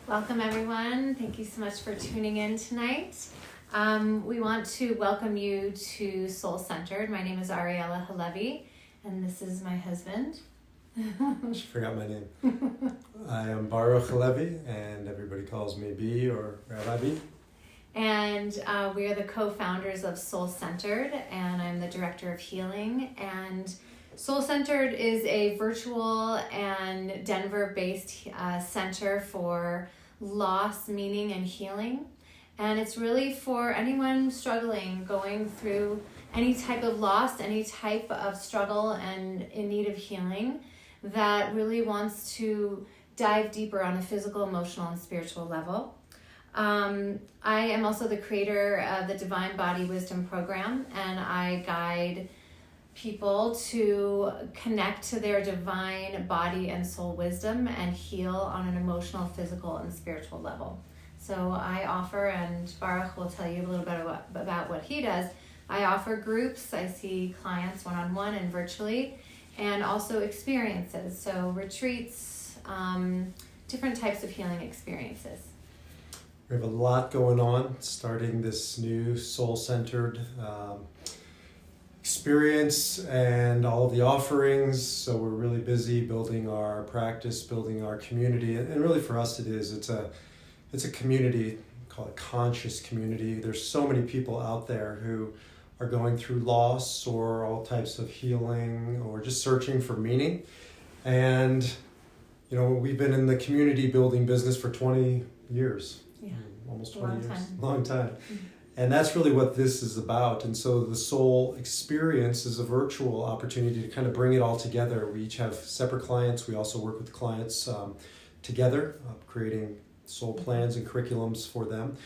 Welcome, everyone. Thank you so much for tuning in tonight. We want to welcome you to Soul Centered. My name is Ariella Halevi, and this is my husband. She forgot my name. I am Baruch Halevi, and everybody calls me B or Rabbi B. And we are the co-founders of Soul Centered, and I'm the director of healing. And Soul Centered is a virtual and Denver-based center for loss, meaning, and healing. And it's really for anyone struggling, going through any type of loss, any type of struggle, and in need of healing, that really wants to dive deeper on a physical, emotional, and spiritual level. I am also the creator of the Divine Body Wisdom Program, and I guide people to connect to their divine body and soul wisdom and heal on an emotional, physical, and spiritual level. So I offer, and Baruch will tell you a little bit about what he does. I offer groups. I see clients one-on-one and virtually, and also experiences. So retreats, different types of healing experiences. We have a lot going on, starting this new soul-centered experience and all of the offerings. So we're really busy building our practice, building our community, and really for us it's a community, call it conscious community. There's so many people out there who are going through loss or all types of healing or just searching for meaning. And you know, we've been in the community building business for 20 years. Yeah. Almost 20 years. Time. Long time. Mm-hmm. And that's really what this is about. And so the soul experience is a virtual opportunity to kind of bring it all together. We each have separate clients. We also work with clients together, creating soul plans and curriculums for them.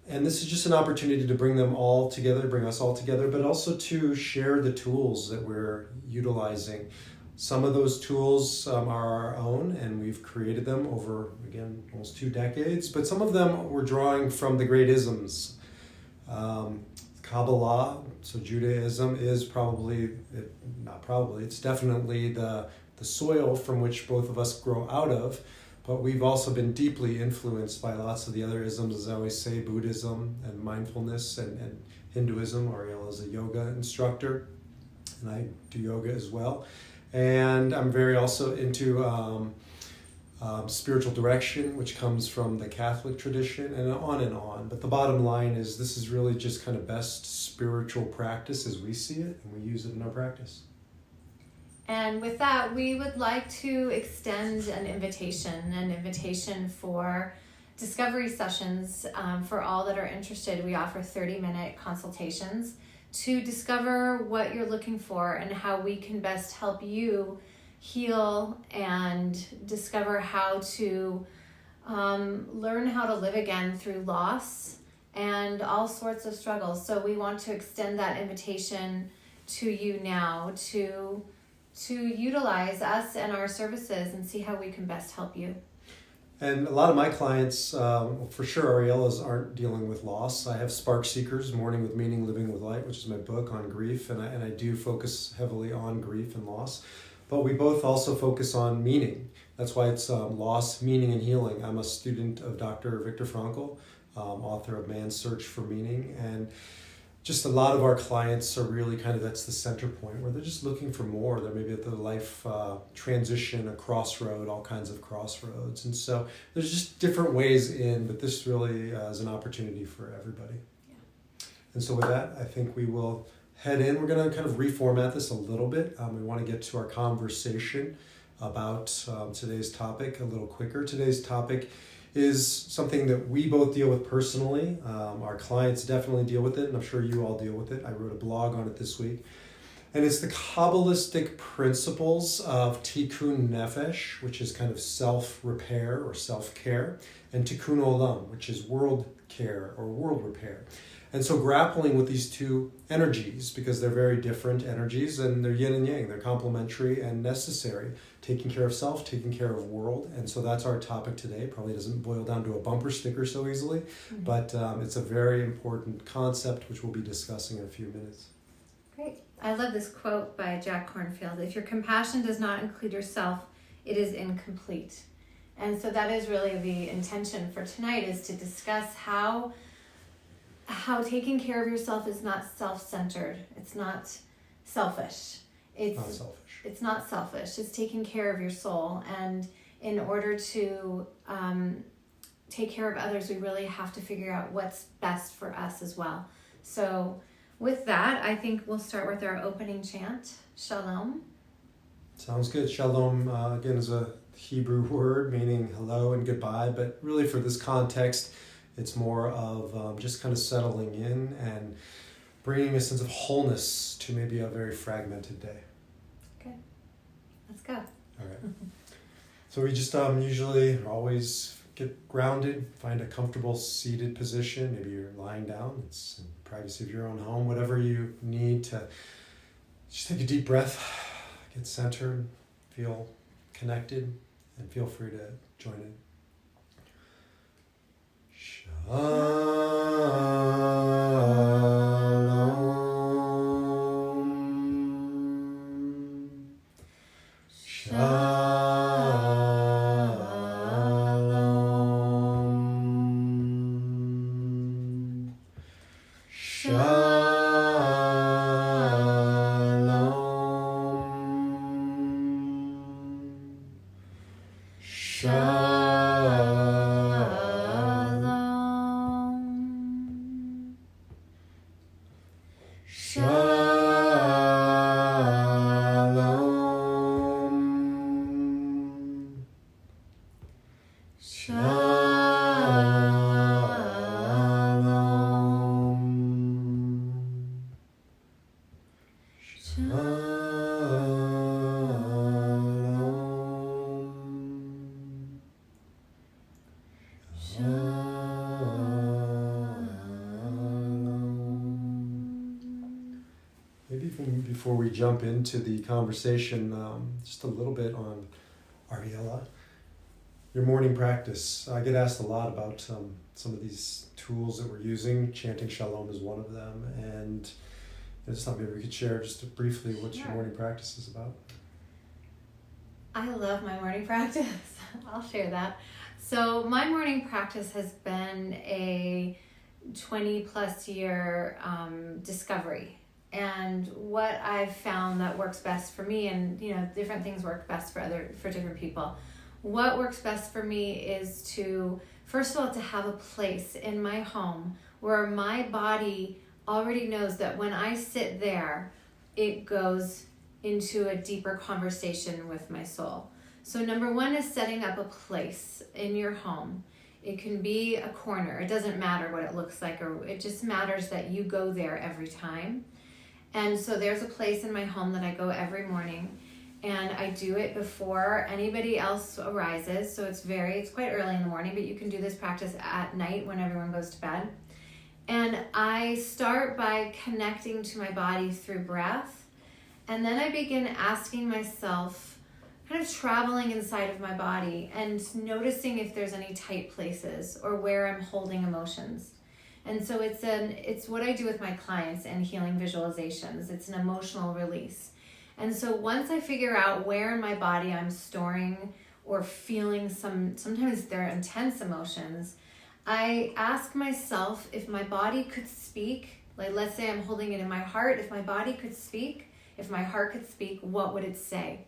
And this is just an opportunity to bring them all together, bring us all together, but also to share the tools that we're utilizing. Some of those tools are our own, and we've created them over, again, almost 2 decades. But some of them we're drawing from the great isms. Kabbalah, so Judaism is it's definitely the soil from which both of us grow out of. But we've also been deeply influenced by lots of the other isms, as I always say, Buddhism and mindfulness and Hinduism. Ariel is a yoga instructor, and I do yoga as well. And I'm very also into spiritual direction, which comes from the Catholic tradition, and on and on. But the bottom line is this is really just kind of best spiritual practice as we see it, and we use it in our practice. And with that, we would like to extend an invitation for discovery sessions for all that are interested. We offer 30-minute consultations to discover what you're looking for and how we can best help you heal and discover how to learn how to live again through loss and all sorts of struggles. So we want to extend that invitation to you now to utilize us and our services and see how we can best help you. And a lot of my clients, for sure, Ariella's aren't dealing with loss. I have Spark Seekers, Mourning with Meaning, Living with Light, which is my book on grief, and I do focus heavily on grief and loss. But we both also focus on meaning. That's why it's loss, meaning, and healing. I'm a student of Dr. Viktor Frankl, author of Man's Search for Meaning, and just a lot of our clients are really kind of, that's the center point where they're just looking for more. They're maybe at the life transition, a crossroad, all kinds of crossroads. And so there's just different ways in, but this really is an opportunity for everybody. Yeah. And so with that, I think we will head in. We're going to kind of reformat this a little bit. We want to get to our conversation about today's topic a little quicker. Today's topic is something that we both deal with personally. Our clients definitely deal with it, and I'm sure you all deal with it. I wrote a blog on it this week. And it's the Kabbalistic principles of Tikkun Nefesh, which is kind of self-repair or self-care, and Tikkun Olam, which is world care or world repair. And so grappling with these two energies, because they're very different energies, and they're yin and yang, they're complementary and necessary. Taking care of self, taking care of world. And so that's our topic today. Probably doesn't boil down to a bumper sticker so easily, but it's a very important concept which we'll be discussing in a few minutes. Great. I love this quote by Jack Kornfield. If your compassion does not include yourself, it is incomplete. And so that is really the intention for tonight, is to discuss how taking care of yourself is not self-centered. It's not selfish. Not selfish. It's not selfish. It's taking care of your soul. And in order to take care of others, we really have to figure out what's best for us as well. So with that, I think we'll start with our opening chant, Shalom. Sounds good. Shalom, again, is a Hebrew word meaning hello and goodbye, but really for this context, it's more of just kind of settling in and bringing a sense of wholeness to maybe a very fragmented day. Good. Let's go. All right. So we just usually always get grounded, find a comfortable seated position. Maybe you're lying down. It's in the privacy of your own home. Whatever you need to just take a deep breath, get centered, feel connected, and feel free to join in. Before we jump into the conversation, just a little bit on Ariella, your morning practice. I get asked a lot about some of these tools that we're using. Chanting Shalom is one of them, and I just thought maybe we could share just briefly what your morning practice is about. I love my morning practice. I'll share that. So my morning practice has been a 20 plus year discovery. And what I've found that works best for me, and different things work best for different people. What works best for me is to, first of all, to have a place in my home where my body already knows that when I sit there, it goes into a deeper conversation with my soul. So number one is setting up a place in your home. It can be a corner. It doesn't matter what it looks like, or it just matters that you go there every time. And so there's a place in my home that I go every morning, and I do it before anybody else arises. So it's quite early in the morning, but you can do this practice at night when everyone goes to bed. And I start by connecting to my body through breath. And then I begin asking myself, kind of traveling inside of my body and noticing if there's any tight places or where I'm holding emotions. And so it's what I do with my clients in healing visualizations. It's an emotional release. And so once I figure out where in my body I'm storing or feeling sometimes they're intense emotions, I ask myself if my body could speak. Like, let's say I'm holding it in my heart. If my body could speak, if my heart could speak, what would it say?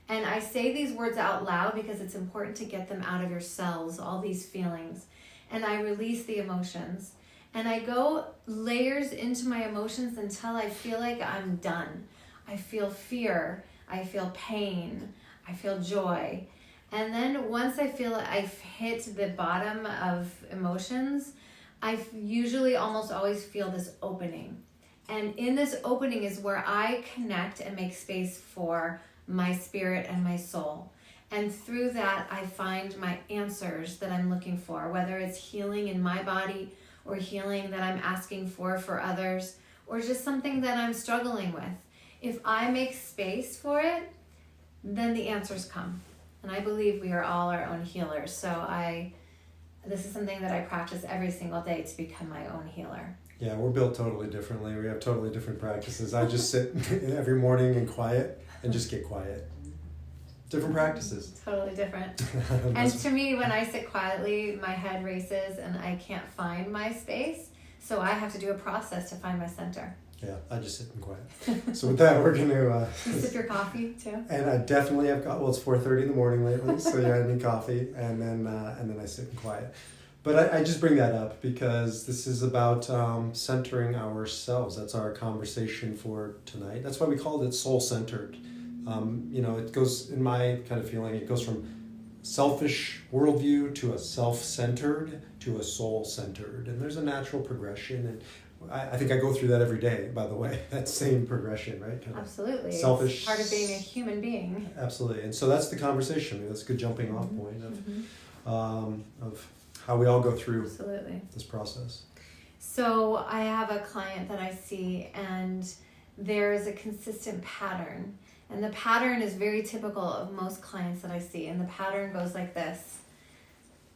And I say these words out loud because it's important to get them out of your cells, all these feelings. And I release the emotions. And I go layers into my emotions until I feel like I'm done. I feel fear, I feel pain, I feel joy. And then once I feel I've hit the bottom of emotions, I usually almost always feel this opening. And in this opening is where I connect and make space for my spirit and my soul. And through that, I find my answers that I'm looking for, whether it's healing in my body, or healing that I'm asking for others, or just something that I'm struggling with. If I make space for it, then the answers come. And I believe we are all our own healers. So this is something that I practice every single day to become my own healer. Yeah, we're built totally differently. We have totally different practices. I just sit every morning in quiet and just get quiet. different practices. Totally different. And to me, when I sit quietly, my head races and I can't find my space. So I have to do a process to find my center. Yeah, I just sit in quiet. So with that, we're going to... you sip your coffee too? And I definitely have got, well, it's 4:30 in the morning lately, so yeah, I need coffee, and then I sit in quiet. But I just bring that up because this is about centering ourselves. That's our conversation for tonight. That's why we called it soul-centered. It goes, in my kind of feeling, it goes from selfish worldview to a self-centered to a soul-centered. And there's a natural progression, and I think I go through that every day, by the way, that same progression, right? Kind of absolutely. Selfish. It's part of being a human being. Absolutely. And so that's the conversation. That's a good jumping off point of how we all go through absolutely this process. So I have a client that I see, and there is a consistent pattern. And the pattern is very typical of most clients that I see. And the pattern goes like this.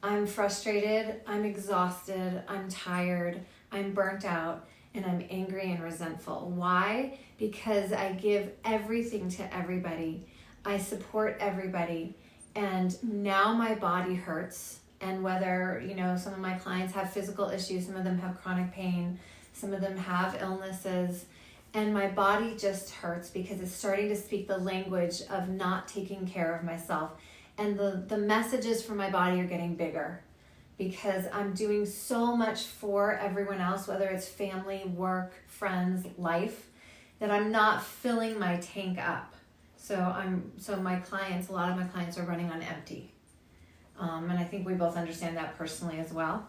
I'm frustrated, I'm exhausted, I'm tired, I'm burnt out, and I'm angry and resentful. Why? Because I give everything to everybody. I support everybody. And now my body hurts. And whether, some of my clients have physical issues, some of them have chronic pain, some of them have illnesses, and my body just hurts because it's starting to speak the language of not taking care of myself. And the messages from my body are getting bigger because I'm doing so much for everyone else, whether it's family, work, friends, life, that I'm not filling my tank up. So my clients, a lot of my clients are running on empty. And I think we both understand that personally as well.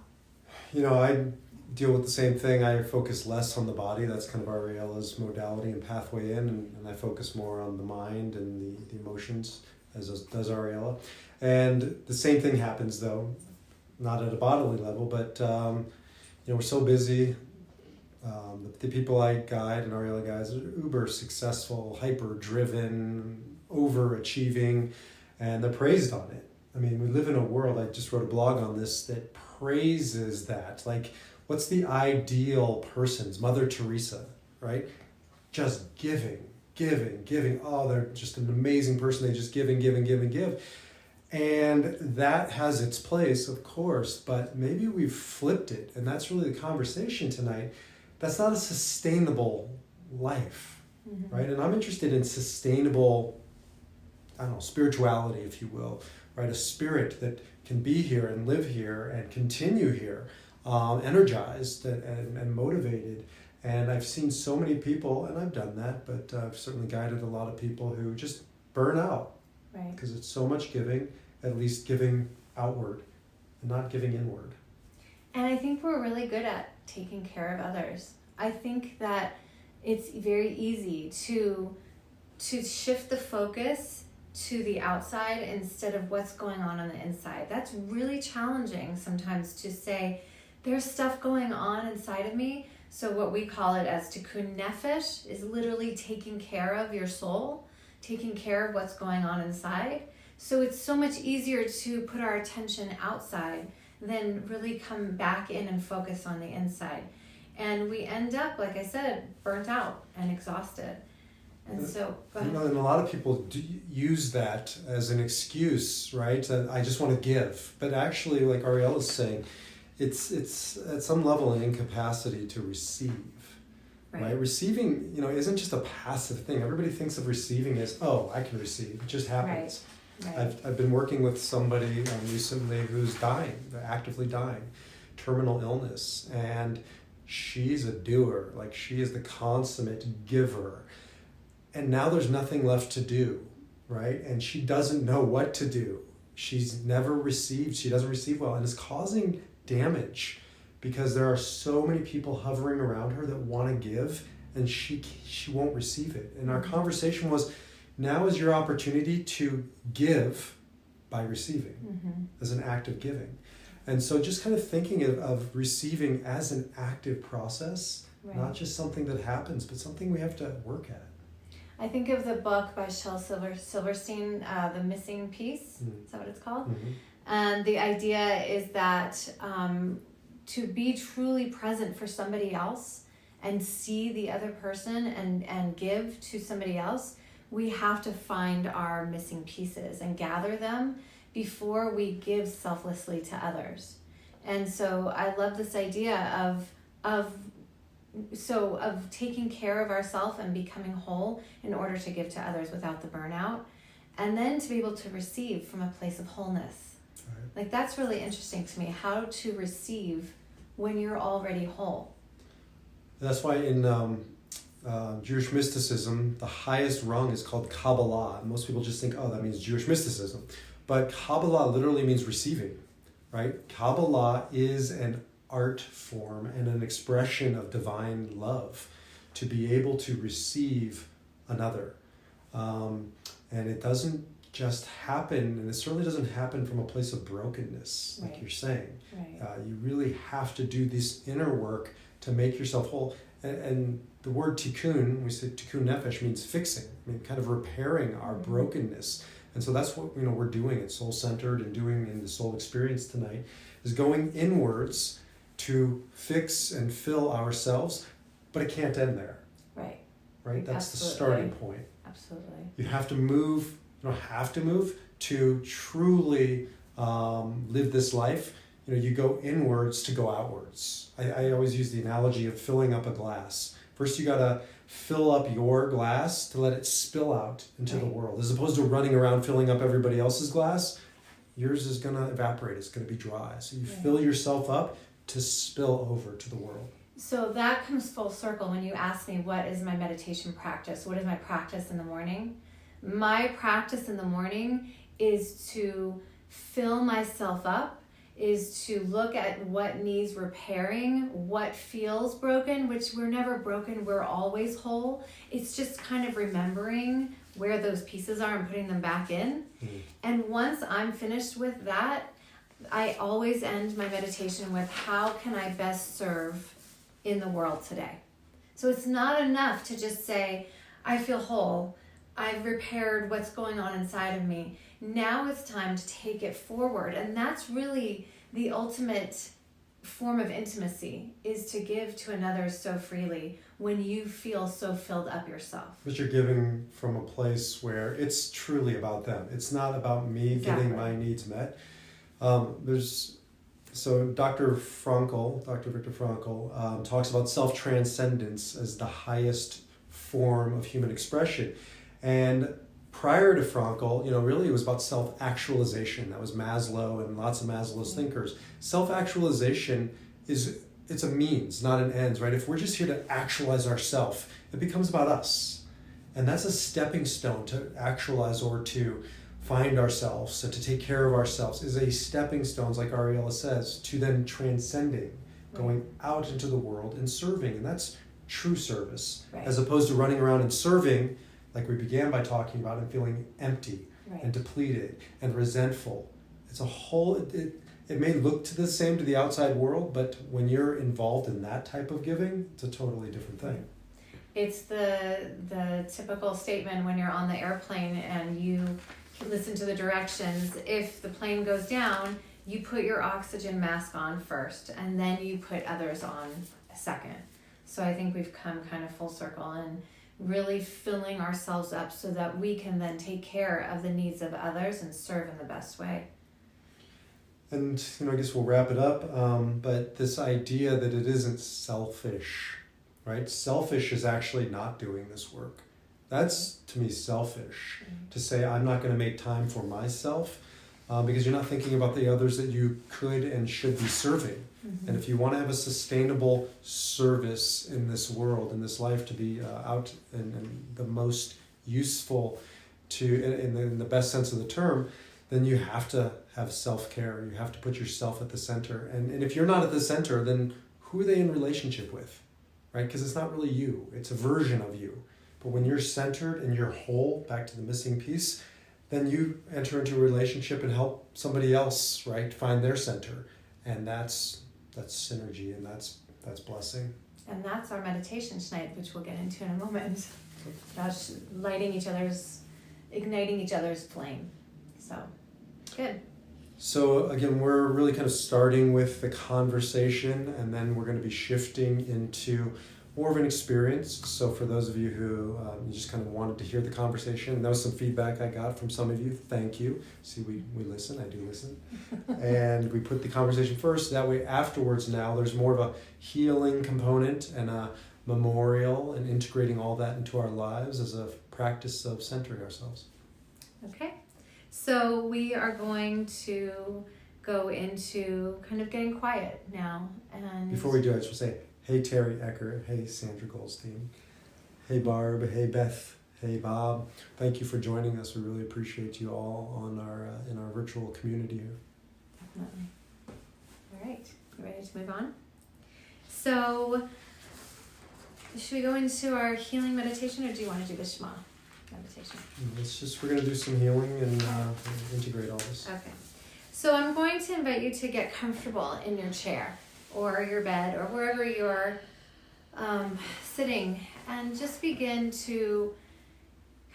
I deal with the same thing. I focus less on the body. That's kind of Ariela's modality and pathway in, and I focus more on the mind and the emotions, as does Ariela. And the same thing happens, though, not at a bodily level, but we're so busy. The people I guide and Ariela guides are uber successful, hyper driven, overachieving, and they're praised on it. I mean, we live in a world, I just wrote a blog on this, that praises that. Like, what's the ideal person's? Mother Teresa, right? Just giving. Oh, they're just an amazing person. They just give. And that has its place, of course, but maybe we've flipped it. And that's really the conversation tonight. That's not a sustainable life, right? And I'm interested in sustainable, spirituality, if you will, right? A spirit that can be here and live here and continue here, energized and motivated. And I've seen so many people, and I've done that, but I've certainly guided a lot of people who just burn out. Right. Because it's so much giving, at least giving outward and not giving inward. And I think we're really good at taking care of others. I think that it's very easy to shift the focus to the outside instead of what's going on the inside. That's really challenging sometimes to say, there's stuff going on inside of me. So what we call it as tikkun nefesh is literally taking care of your soul, taking care of what's going on inside. So it's so much easier to put our attention outside than really come back in and focus on the inside. And we end up, like I said, burnt out and exhausted. And so, go ahead. And a lot of people do use that as an excuse, right? I just want to give. But actually, like Ariela's saying, it's at some level an incapacity to receive, right? Receiving, isn't just a passive thing. Everybody thinks of receiving as, I can receive. It just happens. Right. I've been working with somebody recently who's dying, actively dying, terminal illness, and she's a doer. Like, she is the consummate giver. And now there's nothing left to do, right? And she doesn't know what to do. She's never received. She doesn't receive well, and it's causing damage because there are so many people hovering around her that want to give, and she won't receive it. And our conversation was, now is your opportunity to give by receiving as an act of giving. And so just kind of thinking of receiving as an active process, not just something that happens, but something we have to work at. I think of the book by Shel Silverstein, The Missing Piece. Is that what it's called? And the idea is that to be truly present for somebody else and see the other person and give to somebody else, we have to find our missing pieces and gather them before we give selflessly to others. And so I love this idea of taking care of ourselves and becoming whole in order to give to others without the burnout, and then to be able to receive from a place of wholeness. Right. Like, that's really interesting to me, how to receive when you're already whole. That's why in Jewish mysticism, the highest rung is called Kabbalah. Most people just think, oh, that means Jewish mysticism. But Kabbalah literally means receiving, right? Kabbalah is an art form and an expression of divine love, to be able to receive another. And it doesn't just happen, and it certainly doesn't happen from a place of brokenness, like you're saying. Right. You really have to do this inner work to make yourself whole. And the word tikkun, we say tikkun nefesh, means fixing, kind of repairing our brokenness. And so that's what we're doing at Soul Centered and doing in the Soul Experience tonight, is going inwards to fix and fill ourselves, but it can't end there. Right. Right? That's Absolutely. the starting point. Absolutely. You have to move, you don't have to move to truly live this life. You go inwards to go outwards. I always use the analogy of filling up a glass. First, you got to fill up your glass to let it spill out into the world. As opposed to running around filling up everybody else's glass, yours is going to evaporate. It's going to be dry. So you fill yourself up to spill over to the world. So that comes full circle when you ask me, what is my meditation practice? What is my practice in the morning? My practice in the morning is to fill myself up, is to look at what needs repairing, what feels broken, which we're never broken, we're always whole. It's just kind of remembering where those pieces are and putting them back in. And once I'm finished with that, I always end my meditation with, how can I best serve in the world today? So it's not enough to just say, I feel whole, I've repaired what's going on inside of me. Now it's time to take it forward. And that's really the ultimate form of intimacy, is to give to another so freely when you feel so filled up yourself. But you're giving from a place where it's truly about them. It's not about me getting my needs met. So Dr. Viktor Frankl, talks about self-transcendence as the highest form of human expression. And prior to Frankl, really it was about self-actualization. That was Maslow and lots of Maslow's thinkers. Self-actualization it's a means, not an end, right? If we're just here to actualize ourselves, it becomes about us. And that's a stepping stone to actualize, or to find ourselves, so to take care of ourselves is a stepping stone, like Ariella says, to then transcending, going out into the world and serving. And that's true service, as opposed to running around and serving, like we began by talking about, and feeling empty and depleted and resentful. It's a whole, it may look the same to the outside world, but when you're involved in that type of giving, it's a totally different thing. It's the typical statement when you're on the airplane and you listen to the directions. If the plane goes down, you put your oxygen mask on first, and then you put others on second. So I think we've come kind of full circle and really filling ourselves up so that we can then take care of the needs of others and serve in the best way. And I guess we'll wrap it up, but this idea that it isn't selfish, right? Selfish is actually not doing this work. That's, to me, selfish, to say I'm not going to make time for myself, because you're not thinking about the others that you could and should be serving. And if you want to have a sustainable service in this world, in this life, to be out and the most useful in the best sense of the term, then you have to have self-care. You have to put yourself at the center. And if you're not at the center, then who are they in relationship with, right? Because it's not really you. It's a version of you. But when you're centered and you're whole, back to the missing piece, then you enter into a relationship and help somebody else, right, find their center. And that's synergy, and that's blessing. And that's our meditation tonight, which we'll get into in a moment. That's igniting each other's flame. So, good. So again, we're really kind of starting with the conversation, and then we're going to be shifting into more of an experience. So for those of you who you just kind of wanted to hear the conversation, that was some feedback I got from some of you. Thank you. See, we listen. I do listen. And we put the conversation first. That way afterwards now there's more of a healing component and a memorial and integrating all that into our lives as a practice of centering ourselves. Okay. So we are going to go into kind of getting quiet now. And Before we do, I just want to say, hey Terry Eckert, hey Sandra Goldstein, hey Barb, hey Beth, hey Bob. Thank you for joining us. We really appreciate you all on our in our virtual community here. Definitely. All right. You ready to move on? So should we go into our healing meditation, or do you want to do the Shema meditation? We're going to do some healing and integrate all this. Okay. So I'm going to invite you to get comfortable in your chair or your bed or wherever you're sitting, and just begin to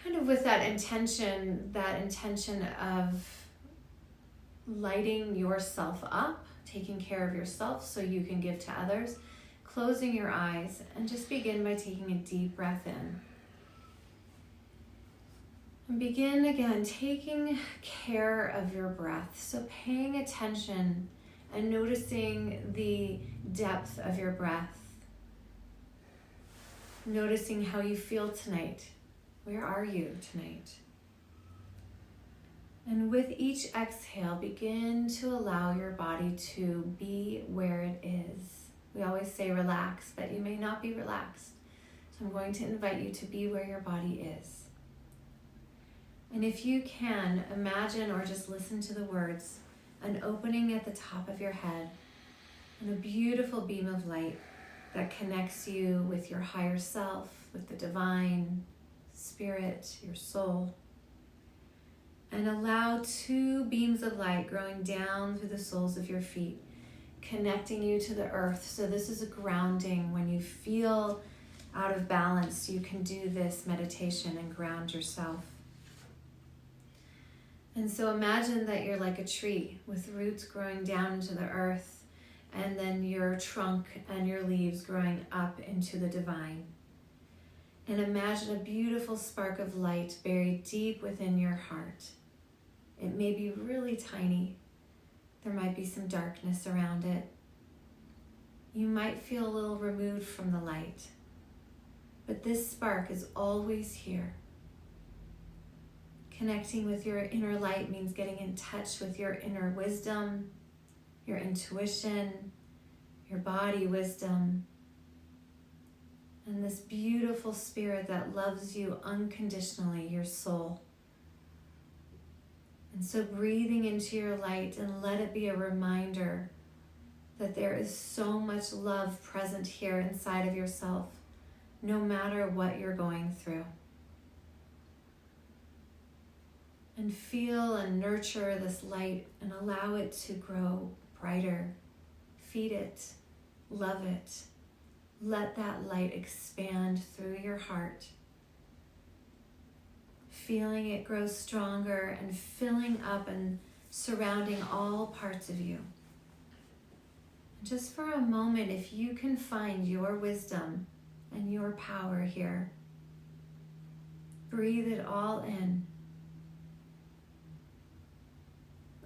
kind of with that intention of lighting yourself up, taking care of yourself so you can give to others, closing your eyes, and just begin by taking a deep breath in. And begin again taking care of your breath. So paying attention and noticing the depth of your breath. Noticing how you feel tonight. Where are you tonight? And with each exhale, begin to allow your body to be where it is. We always say relax, but you may not be relaxed. So I'm going to invite you to be where your body is. And if you can, imagine or just listen to the words, an opening at the top of your head and a beautiful beam of light that connects you with your higher self, with the divine spirit, your soul. And allow 2 beams of light growing down through the soles of your feet, connecting you to the earth. So this is a grounding. When you feel out of balance, you can do this meditation and ground yourself. And so imagine that you're like a tree with roots growing down into the earth, and then your trunk and your leaves growing up into the divine. And imagine a beautiful spark of light buried deep within your heart. It may be really tiny. There might be some darkness around it. You might feel a little removed from the light, but this spark is always here. Connecting with your inner light means getting in touch with your inner wisdom, your intuition, your body wisdom, and this beautiful spirit that loves you unconditionally, your soul. And so breathing into your light, and let it be a reminder that there is so much love present here inside of yourself, no matter what you're going through. And feel and nurture this light and allow it to grow brighter. Feed it, love it. Let that light expand through your heart. Feeling it grow stronger and filling up and surrounding all parts of you. Just for a moment, if you can find your wisdom and your power here, breathe it all in.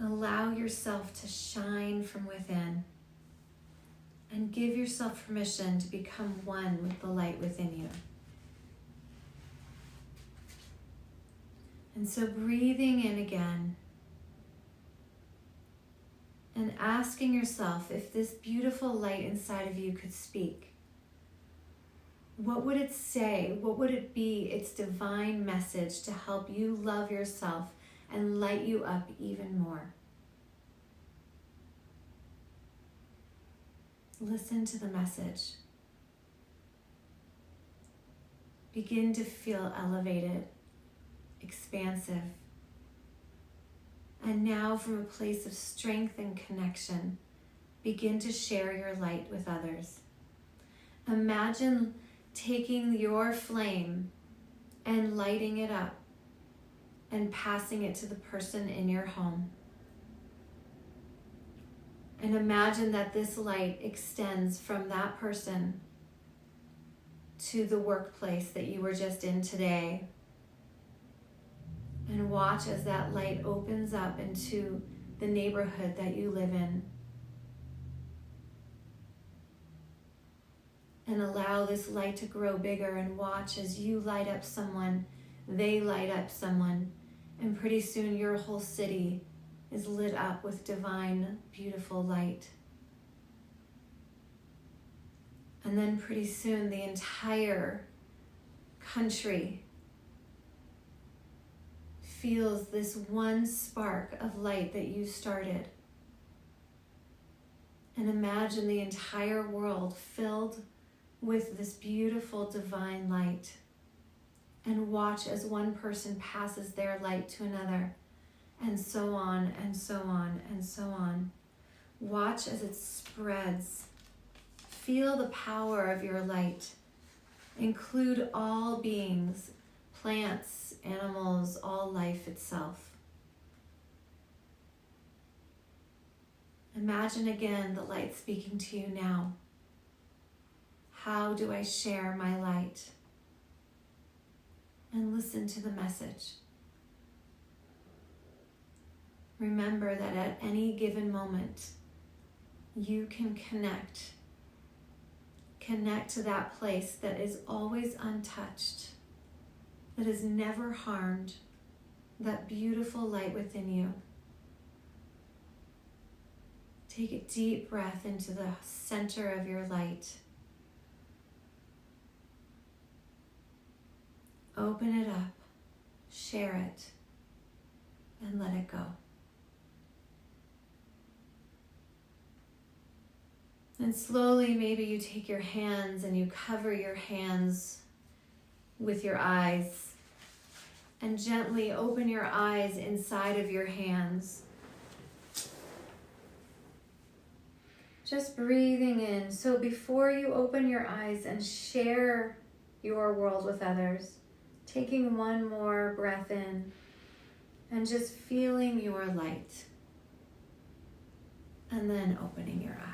Allow yourself to shine from within and give yourself permission to become one with the light within you. And so breathing in again and asking yourself if this beautiful light inside of you could speak. What would it say? What would it be? Its divine message to help you love yourself and light you up even more. Listen to the message. Begin to feel elevated, expansive. And now, from a place of strength and connection, begin to share your light with others. Imagine taking your flame and lighting it up and passing it to the person in your home. And imagine that this light extends from that person to the workplace that you were just in today. And watch as that light opens up into the neighborhood that you live in. And allow this light to grow bigger, and watch as you light up someone, they light up someone, and pretty soon your whole city is lit up with divine, beautiful light. And then pretty soon the entire country feels this one spark of light that you started. And imagine the entire world filled with this beautiful divine light. And watch as one person passes their light to another, and so on and so on and so on. Watch as it spreads. Feel the power of your light. Include all beings, plants, animals, all life itself. Imagine again the light speaking to you now. How do I share my light? And listen to the message. Remember that at any given moment, you can connect to that place that is always untouched, that is never harmed, that beautiful light within you. Take a deep breath into the center of your light. Open it up, share it, and let it go. And slowly, maybe you take your hands and you cover your hands with your eyes, and gently open your eyes inside of your hands. Just breathing in. So before you open your eyes and share your world with others, taking one more breath in and just feeling your light, and then opening your eyes.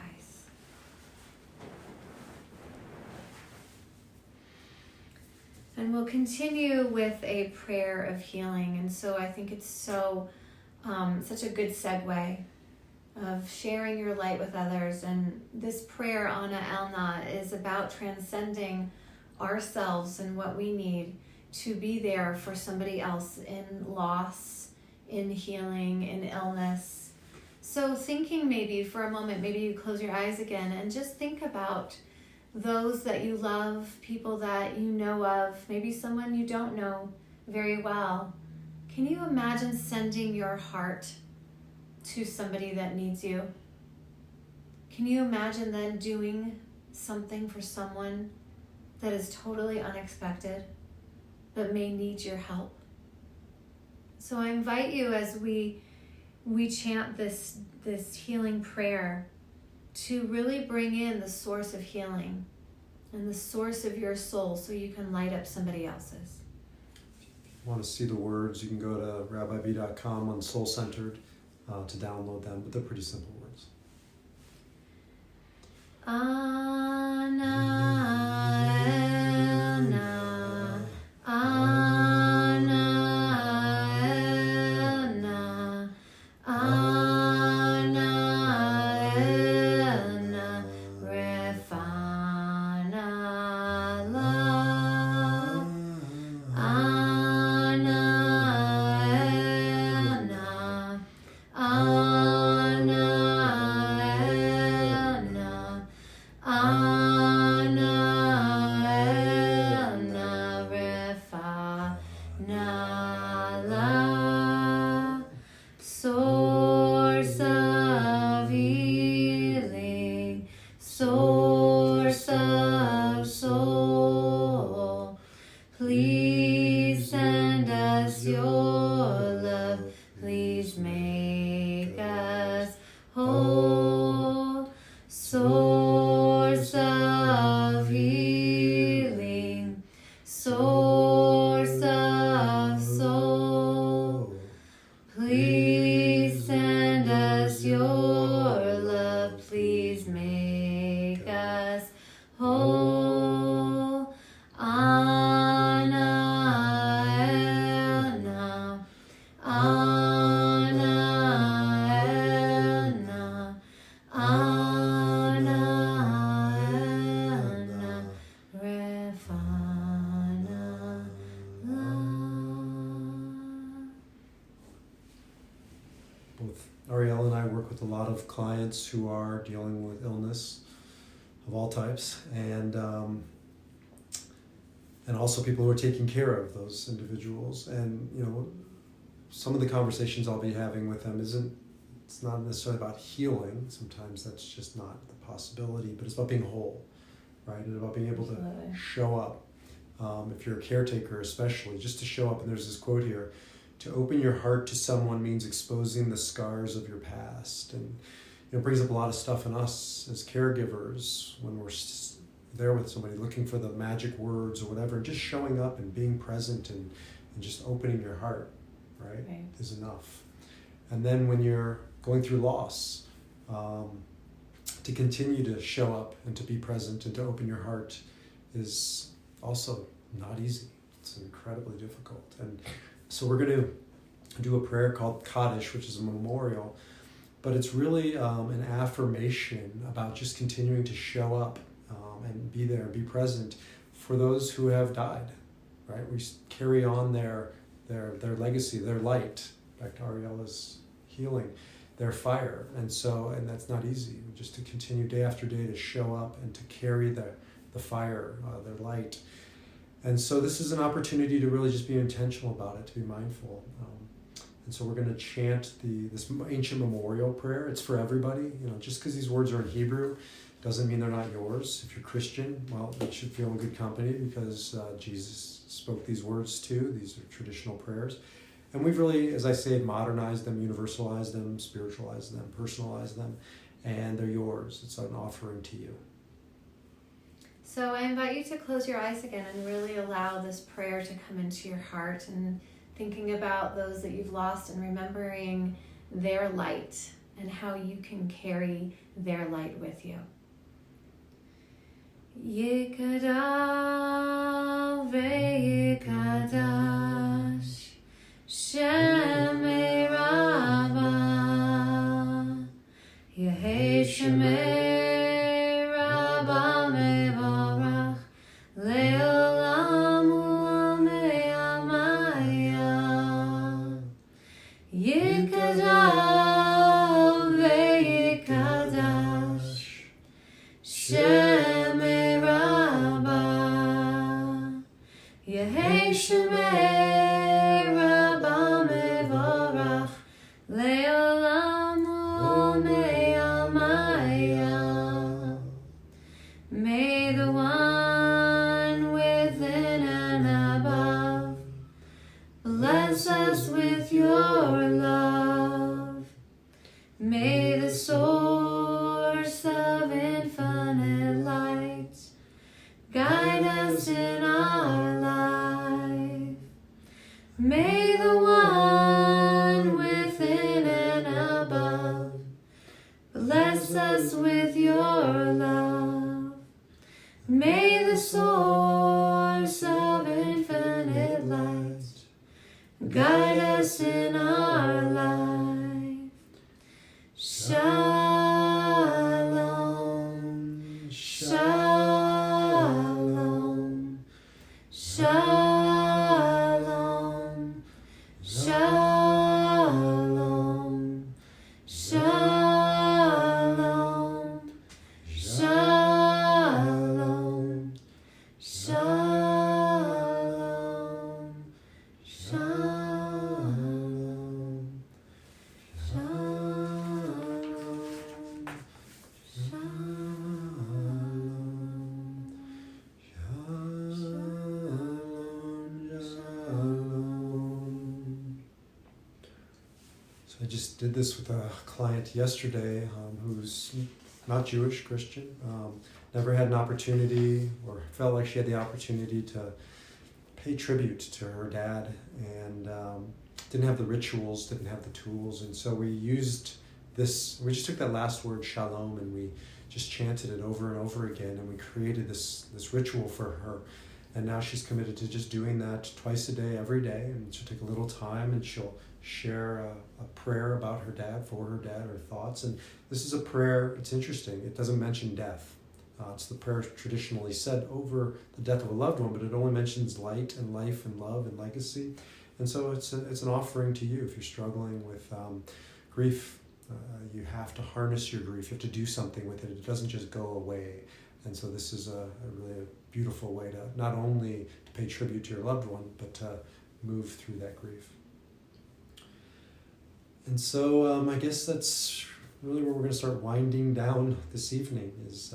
And we'll continue with a prayer of healing. And so I think it's such a good segue of sharing your light with others. And this prayer, Ana Elna, is about transcending ourselves and what we need to be there for somebody else in loss, in healing, in illness. So thinking maybe for a moment, maybe you close your eyes again and just think about those that you love, people that you know of, maybe someone you don't know very well. Can you imagine sending your heart to somebody that needs you? Can you imagine then doing something for someone that is totally unexpected, but may need your help? So I invite you, as we chant this healing prayer, to really bring in the source of healing and the source of your soul so you can light up somebody else's. If you want to see the words, you can go to rabbib.com on Soul Centered to download them, but they're pretty simple words. I work with a lot of clients who are dealing with illness of all types, and also people who are taking care of those individuals. And some of the conversations I'll be having with them it's not necessarily about healing. Sometimes that's just not the possibility, but it's about being whole, right? And about being able to show up. If you're a caretaker especially, just to show up. And there's this quote here: to open your heart to someone means exposing the scars of your past. And it brings up a lot of stuff in us as caregivers when we're there with somebody looking for the magic words or whatever, and just showing up and being present and just opening your heart, right, is enough. And then when you're going through loss, to continue to show up and to be present and to open your heart is also not easy. It's incredibly difficult. And so we're going to do a prayer called Kaddish, which is a memorial, but it's really an affirmation about just continuing to show up and be there and be present for those who have died, right? We carry on their legacy, their light, back to Ariela's healing, their fire. And that's not easy, just to continue day after day to show up and to carry the fire, their light. And so this is an opportunity to really just be intentional about it, to be mindful. And so we're going to chant this ancient memorial prayer. It's for everybody. Just because these words are in Hebrew doesn't mean they're not yours. If you're Christian, well, you should feel in good company because Jesus spoke these words too. These are traditional prayers. And we've really, as I say, modernized them, universalized them, spiritualized them, personalized them, and they're yours. It's an offering to you. So I invite you to close your eyes again and really allow this prayer to come into your heart, and thinking about those that you've lost and remembering their light and how you can carry their light with you. Yikadav ve'yikadash Shemei Rabbah Yehei Shemei Rabbah Mevorach Le'olam u'amei amaya Yikadav ve'yikadash Shemei Rabbah Yehei Shemei Rabbah Mevorach Le'olam u'amei amaya. May the one within and above bless us with your love. May the source of infinite light guide us in our life. May the one within and above bless us with your love. May the source of infinite light guide us in our life. Shalom, shalom, shalom, shalom, shalom, shalom, shalom, shalom, So I just did this with a client yesterday who's not Jewish, Christian, never had an opportunity or felt like she had the opportunity to pay tribute to her dad, and didn't have the rituals, didn't have the tools. And so we just took that last word, shalom, and we just chanted it over and over again, and we created this ritual for her. And now she's committed to just doing that twice a day, every day, and she'll take a little time and she'll share a prayer about her dad, for her dad, her thoughts. And this is a prayer, it's interesting, it doesn't mention death. It's the prayer traditionally said over the death of a loved one, but it only mentions light and life and love and legacy. And so it's an offering to you if you're struggling with grief You have to harness your grief. You have to do something with it. It doesn't just go away. And so this is a really a beautiful way to not only to pay tribute to your loved one, but to move through that grief. And so I guess that's really where we're going to start winding down this evening, is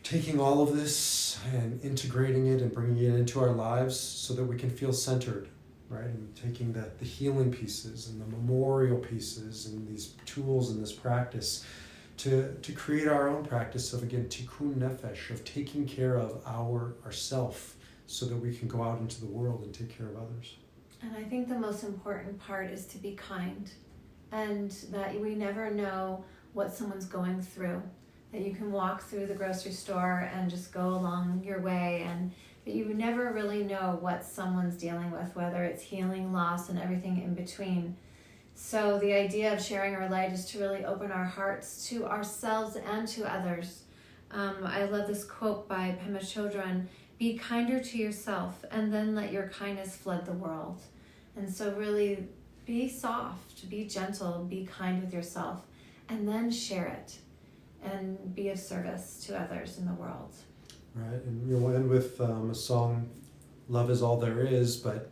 taking all of this and integrating it and bringing it into our lives so that we can feel centered, right? And taking the healing pieces and the memorial pieces and these tools and this practice to create our own practice of, again, tikkun nefesh, of taking care of ourself so that we can go out into the world and take care of others. And I think the most important part is to be kind, and that we never know what someone's going through. That you can walk through the grocery store and just go along your way, but you never really know what someone's dealing with, whether it's healing, loss, and everything in between. So the idea of sharing our light is to really open our hearts to ourselves and to others. I love this quote by Pema Chodron: "Be kinder to yourself, and then let your kindness flood the world." And so really be soft, be gentle, be kind with yourself, and then share it and be of service to others in the world. Right, and we'll end with a song, "Love is All There Is," but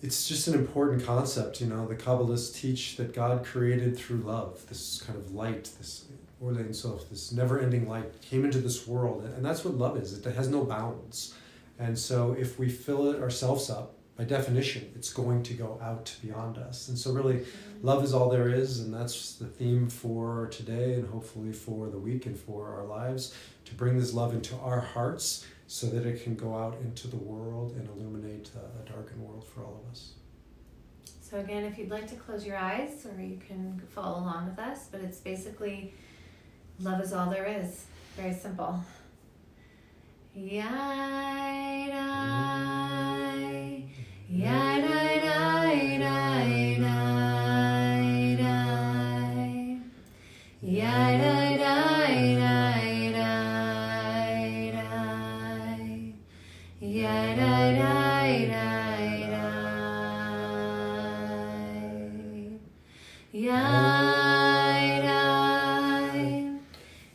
it's just an important concept. The Kabbalists teach that God created through love, this kind of light, this Or Ein Sof, this never-ending light came into this world, and that's what love is. It has no bounds. And so if we fill it ourselves up, by definition, it's going to go out beyond us. And so really, love is all there is, and that's the theme for today and hopefully for the week and for our lives, to bring this love into our hearts so that it can go out into the world and illuminate a darkened world for all of us. So again, if you'd like to close your eyes, or you can follow along with us, but it's basically love is all there is. Very simple. Yai dai, yai dai dai dai dai dai, yai dai dai dai dai dai, yai dai dai dai dai, yai dai,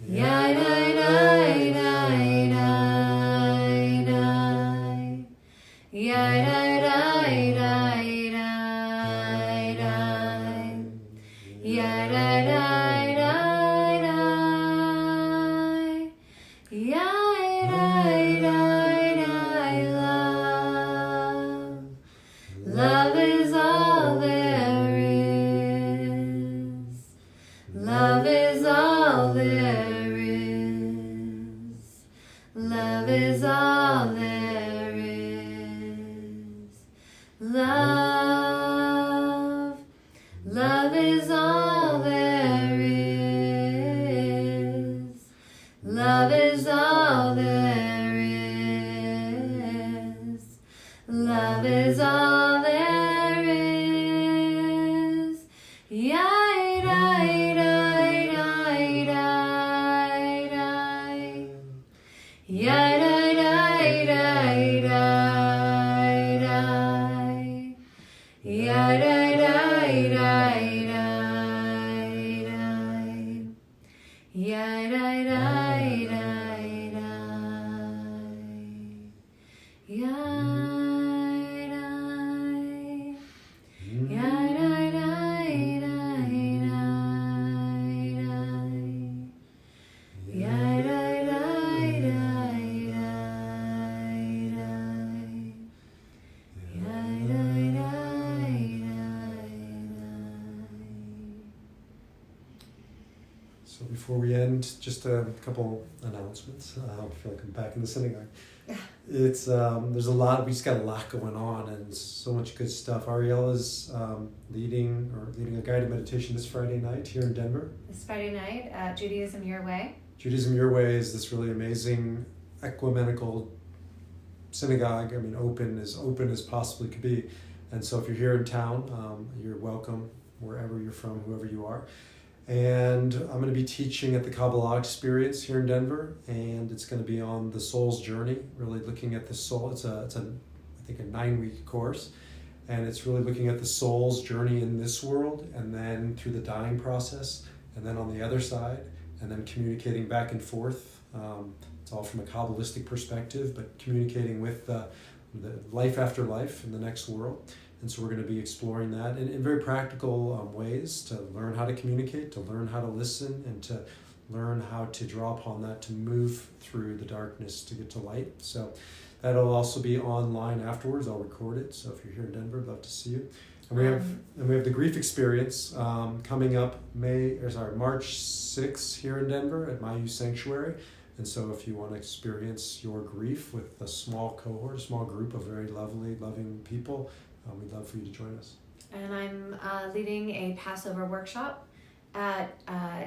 yai dai dai dai dai. Yai dai dai dai dai dai, yai dai dai dai dai, yai dai dai dai. Love, love is all there is. Love is all there is. Love is all there is. Love, love is all there is. Love is all there is. Love is all there is. Yai dai dai dai dai dai. Yai dai dai dai dai dai. Yai dai dai dai dai dai. Yai dai dai dai dai. Yai dai. Yai dai dai dai dai dai. Yai dai dai dai dai dai. Yai dai dai dai dai. So before we end, just a couple announcements. I feel like I'm back in the synagogue. It's there's we just got a lot going on and so much good stuff. Ariela's leading a guided meditation this Friday night here in Denver. This Friday night at Judaism Your Way. Judaism Your Way is this really amazing ecumenical synagogue. I mean, open as possibly could be. And so if you're here in town, you're welcome wherever you're from, whoever you are. And I'm going to be teaching at the Kabbalah Experience here in Denver, and it's going to be on the soul's journey, really looking at the soul. It's a I think a 9-week course, And it's really looking at the soul's journey in this world, and then through the dying process, and then on the other side, and then communicating back and forth. It's all from a Kabbalistic perspective, but communicating with the life after life in the next world. And so we're going to be exploring that in very practical ways to learn how to communicate, to learn how to listen, and to learn how to draw upon that to move through the darkness to get to light. So that'll also be online afterwards. I'll record it. So if you're here in Denver, I'd love to see you. And we have the grief experience coming up March 6th here in Denver at My Youth Sanctuary. And so if you want to experience your grief with a small cohort, a small group of very lovely, loving people, we'd love for you to join us. And I'm leading a Passover workshop at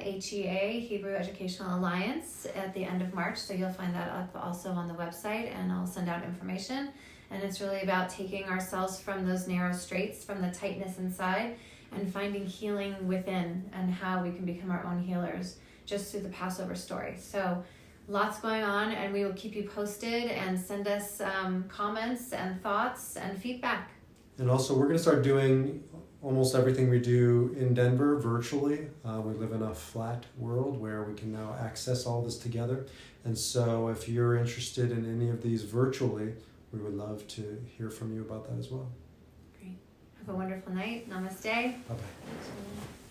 HEA, Hebrew Educational Alliance, at the end of March. So you'll find that up also on the website, and I'll send out information. And it's really about taking ourselves from those narrow straits, from the tightness inside, and finding healing within, and how we can become our own healers just through the Passover story. So lots going on, and we will keep you posted, and send us comments and thoughts and feedback. And also, we're going to start doing almost everything we do in Denver virtually. We live in a flat world where we can now access all this together. And so if you're interested in any of these virtually, we would love to hear from you about that as well. Great. Have a wonderful night. Namaste. Bye-bye.